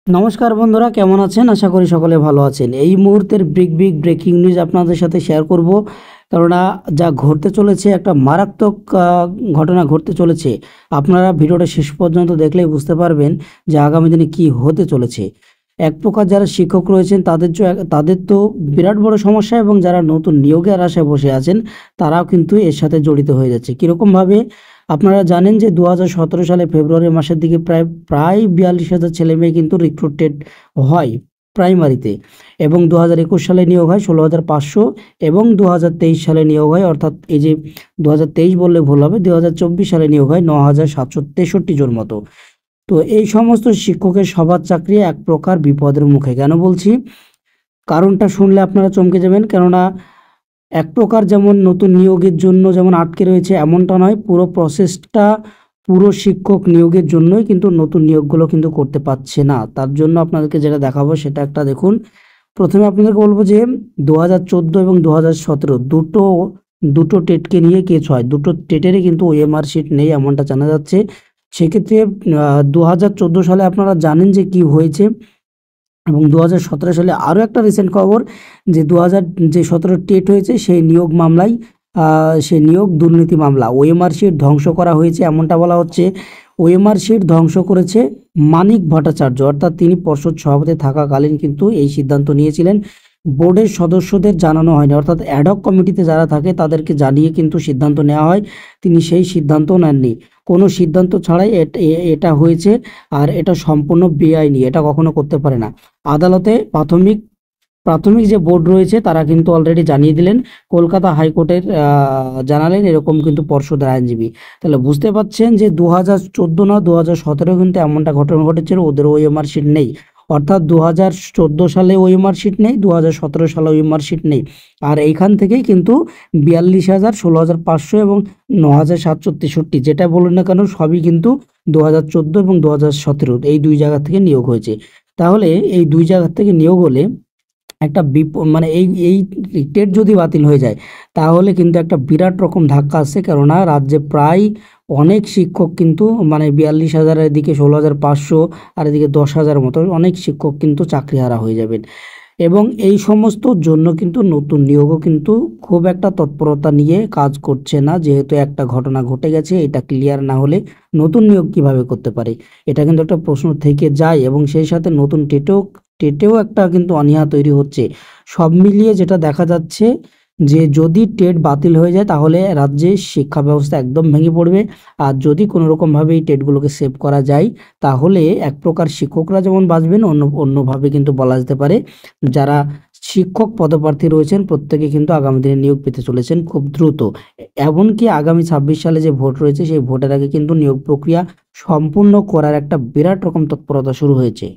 নমস্কার বন্ধুরা, কেমন আছেন? আশা করি সকলে ভালো আছেন। এই মুহূর্তের বিগ ব্রেকিং নিউজ আপনাদের সাথে শেয়ার করব। কেননা যা ঘটতে চলেছে, একটা মারাত্মক ঘটনা ঘটতে চলেছে। আপনারা ভিডিওটা শেষ পর্যন্ত দেখলেই বুঝতে পারবেন যে আগামী দিনে কি হতে চলেছে। এক প্রকার যারা শিক্ষক রয়েছেন তাদের তো বিরাট বড় সমস্যা, এবং যারা নতুন নিয়োগের আশায় বসে আছেন তারাও কিন্তু এর সাথে জড়িত হয়ে যাচ্ছে। কীরকমভাবে? আপনারা জানেন যে 2017 সালে ফেব্রুয়ারি মাসের দিকে প্রায় প্রায় 42,000 ছেলেমেয়ে কিন্তু রিক্রুটেড হয় প্রাইমারিতে, এবং 2021 সালে নিয়োগ হয় 16,500, এবং 2023 সালে নিয়োগ হয়, অর্থাৎ এই যে 2023 বললে ভুল হবে, 2024 সালে নিয়োগ হয় 9,763 জন মতো। তো এই সমস্ত শিক্ষকের সবার চাকরি এক প্রকার বিপদের মুখে। কেন বলছি? কারণটা শুনলে আপনারা চমকে যাবেন। কেননা এক প্রকার যেমন নতুন নিয়োগের জন্য যেমন আটকে রয়েছে, এমনটা নয়, পুরো প্রসেসটা পুরো শিক্ষক নিয়োগের জন্যই কিন্তু নতুন নিয়োগগুলো কিন্তু করতে পারছে না। তার জন্য আপনাদেরকে যেটা দেখাবো সেটা একটা দেখুন। প্রথমে আপনাদেরকে বলবো যে 2014 এবং 2017 দুটো টেটকে নিয়ে কেস হয়। দুটো টেটেরই কিন্তু ওএমআর শিট নেই, এমনটা জানা যাচ্ছে। সেক্ষেত্রে 2014 সালে আপনারা জানেন যে কি হয়েছে, এবং 2017 সালে আরও একটা রিসেন্ট খবর যে 2017 টেট হয়েছে সেই নিয়োগ মামলায়, সেই নিয়োগ দুর্নীতি মামলা, ওএমআর শিট ধ্বংস করা হয়েছে এমনটা বলা হচ্ছে। ওএমআর শিট ধ্বংস করেছে মানিক ভট্টাচার্য, অর্থাৎ তিনি পর্ষদ সভাপতি থাকাকালীন কিন্তু এই সিদ্ধান্ত নিয়েছিলেন। বোর্ডের সদস্যদের জানানো হয়নি, অর্থাৎ অ্যাডহক কমিটিতে যারা থাকে তাদেরকে জানিয়ে কিন্তু সিদ্ধান্ত নেওয়া হয়। তিনি সেই সিদ্ধান্তও নেননি, কোনো সিদ্ধান্ত ছাড়াই এটা হয়েছে। আর এটা সম্পূর্ণ বেআইনি, এটা কখনো করতে পারে না। আদালতে প্রাথমিক প্রাথমিক যে বোর্ড রয়েছে তারা কিন্তু অলরেডি জানিয়ে দিলেন, কলকাতা হাইকোর্টের জানালেন এরকম কিন্তু পর্ষদের আইনজীবী। তাহলে বুঝতে পারছেন যে 2014 না 2017 কিন্তু এমনটা ঘটনা ঘটেছিল, ওদের ওএমআর শিট নেই। অর্থাৎ 2014 সালে ওএমআর শিট নেই, 2017 সালে ওএমআর শিট নেই। আর এইখান থেকেই কিন্তু 42,000, 16,500 এবং 9,763, যেটা বলুন না কেন, সবই কিন্তু 2014 এবং 2017 এই দুই জায়গা থেকে নিয়োগ হয়েছে। তাহলে এই দুই জায়গা থেকে নিয়োগ হলে একটা মানে এই টেট যদি বাতিল হয়ে যায় তাহলে কিন্তু একটা বিরাট রকম ধাক্কা আসছে। কেননা রাজ্যে প্রায় অনেক শিক্ষক কিন্তু, মানে 42,000-এর দিকে 16,500, আর এদিকে 10,000 মতো অনেক শিক্ষক কিন্তু চাকরিহারা হয়ে যাবেন। এবং এই সমস্ত জন্য কিন্তু নতুন নিয়োগও কিন্তু খুব একটা তৎপরতা নিয়ে কাজ করছে না, যেহেতু একটা ঘটনা ঘটে গেছে। এটা ক্লিয়ার না হলে নতুন নিয়োগ কিভাবে করতে পারে, এটা কিন্তু একটা প্রশ্ন থেকে যায়। এবং সেই সাথে নতুন টেটেও একটা কিন্তু অনীহা তৈরি হচ্ছে। সব মিলিয়ে যেটা দেখা যাচ্ছে যে যদি টেট বাতিল হয়ে যায় তাহলে রাজ্যের শিক্ষা ব্যবস্থা একদম ভেঙে পড়বে। আর যদি কোনো রকমভাবে এই টেটগুলোকে সেভ করা যায় তাহলে এক প্রকার শিক্ষকরা যেমন বাঁচবেন, অন্যভাবে কিন্তু বলা যেতে পারে যারা শিক্ষক পদপ্রার্থী রয়েছেন প্রত্যেকে কিন্তু আগামী দিনে নিয়োগ পেতে চলেছেন খুব দ্রুত। এমনকি আগামী 26 সালে যে ভোট রয়েছে সেই ভোটের আগে কিন্তু নিয়োগ প্রক্রিয়া সম্পূর্ণ করার একটা বিরাট রকম তৎপরতা শুরু হয়েছে।